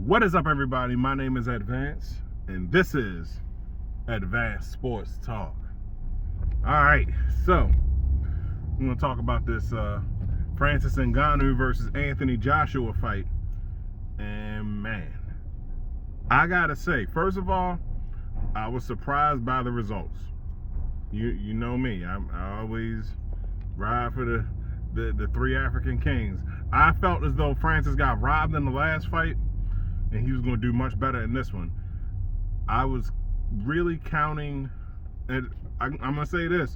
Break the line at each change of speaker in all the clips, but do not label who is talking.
What is up, everybody? My name is Advance, and this is Advanced Sports Talk. All right, so I'm going to talk about this Francis Ngannou versus Anthony Joshua fight. And man, I gotta say, first of all, I was surprised by the results. You know me, I always ride for the three African kings. I felt as though Francis got robbed in the last fight, and he was going to do much better in this one. I was really counting, and I'm going to say this,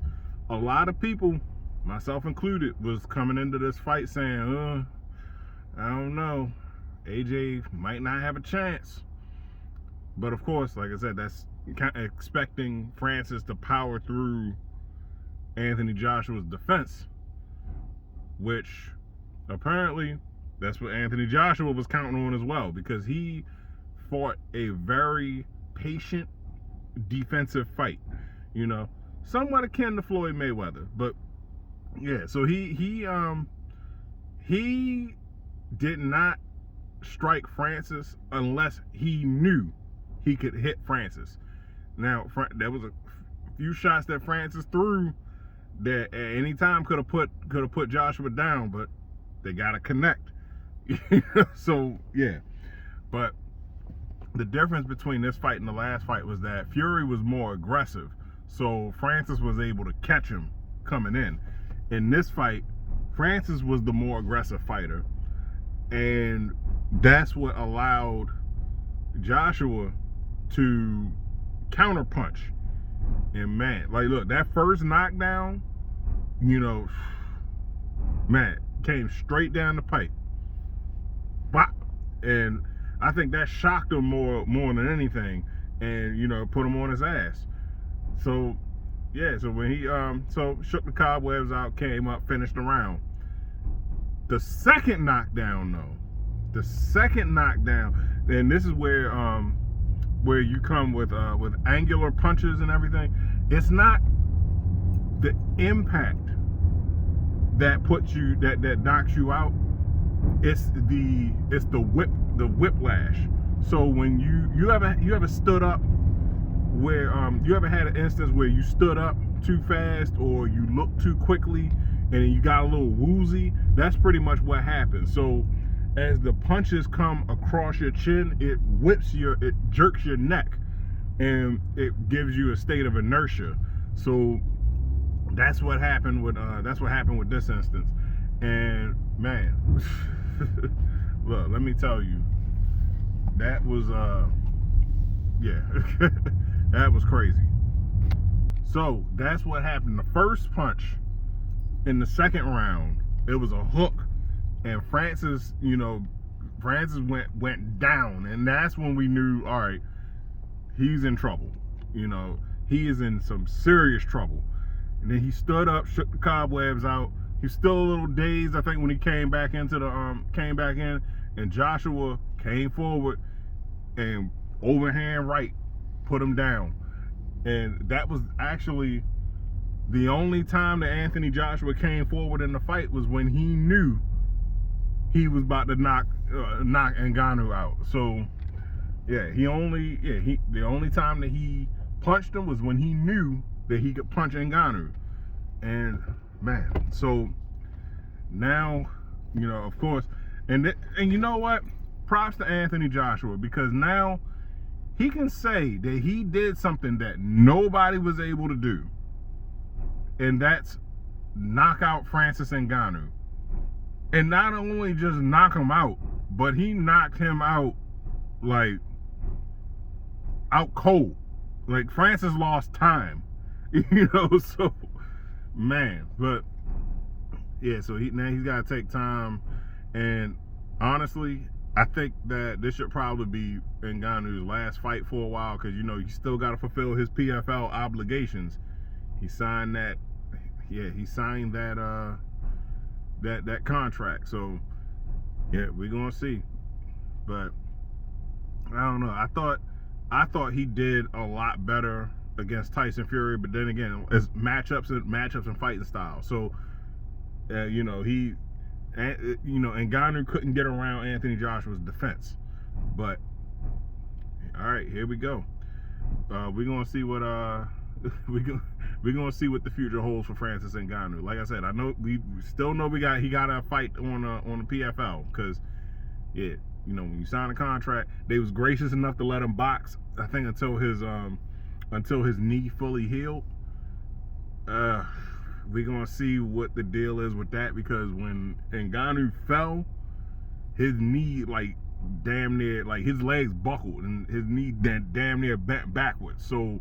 a lot of people, myself included, was coming into this fight saying, I don't know, AJ might not have a chance. But of course, like I said, that's expecting Francis to power through Anthony Joshua's defense, which apparently that's what Anthony Joshua was counting on as well, because he fought a very patient defensive fight, you know, somewhat akin to Floyd Mayweather. But yeah, so he did not strike Francis unless he knew he could hit Francis. Now, there was a few shots that Francis threw that at any time could have put Joshua down, but they gotta connect. So yeah, but the difference between this fight and the last fight was that Fury was more aggressive, so Francis was able to catch him coming in. In this fight, Francis was the more aggressive fighter, and that's what allowed Joshua to counterpunch. And man, like, look, that first knockdown, you know, man, came straight down the pipe. Bop. And I think that shocked him more than anything, and, you know, put him on his ass. So yeah, so when he shook the cobwebs out, came up, finished the round. The second knockdown, and this is where you come with angular punches and everything. It's not the impact that knocks you out. It's the whiplash. So when you ever stood up where you ever had an instance where you stood up too fast or you looked too quickly and you got a little woozy? That's pretty much what happens. So as the punches come across your chin, it jerks your neck, and it gives you a state of inertia. So that's what happened with this instance. And man, look, let me tell you, that was yeah, that was crazy. So that's what happened. The first punch in the second round, it was a hook, and Francis went down, and that's when we knew, all right, he's in trouble. You know, he is in some serious trouble. And then he stood up, shook the cobwebs out. He's still a little dazed, I think, when he came back in, and Joshua came forward and overhand right put him down. And that was actually the only time that Anthony Joshua came forward in the fight, was when he knew he was about to knock Ngannou out. So yeah, the only time that he punched him was when he knew that he could punch Ngannou. And man, so now, you know, of course, and you know what? Props to Anthony Joshua, because now he can say that he did something that nobody was able to do, and that's knock out Francis Ngannou. And not only just knock him out, but he knocked him out, like, out cold. Like, Francis lost time, you know. So man, but yeah, so now he's got to take time. And honestly, I think that this should probably be Ngannou's last fight for a while, because, you know, he still got to fulfill his PFL obligations. He signed that that contract. So yeah, we're gonna see. But I don't know, I thought he did a lot better against Tyson Fury, but then again, it's matchups and fighting style. So you know, Ngannou couldn't get around Anthony Joshua's defense. But all right, here we go. We're gonna see what we're gonna see what the future holds for Francis Ngannou. Like I said, I know we still know he got a fight on the PFL, because yeah, you know, when you sign a contract, they was gracious enough to let him box, I think, until his knee fully healed. We're gonna see what the deal is with that, because when Ngannou fell, his knee damn near, his legs buckled and his knee damn near bent backwards. So,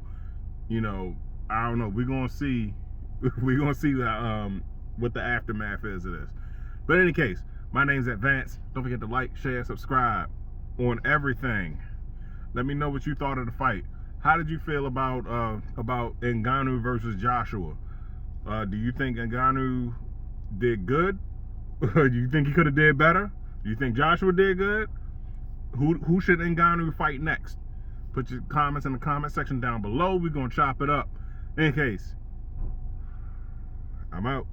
you know, I don't know. We're gonna see what the aftermath is of this. But in any case, my name's Advance. Don't forget to like, share, subscribe on everything. Let me know what you thought of the fight. How did you feel about Ngannou versus Joshua? Do you think Ngannou did good? Do you think he could have did better? Do you think Joshua did good? Who should Ngannou fight next? Put your comments in the comment section down below. We're gonna chop it up. In case, I'm out.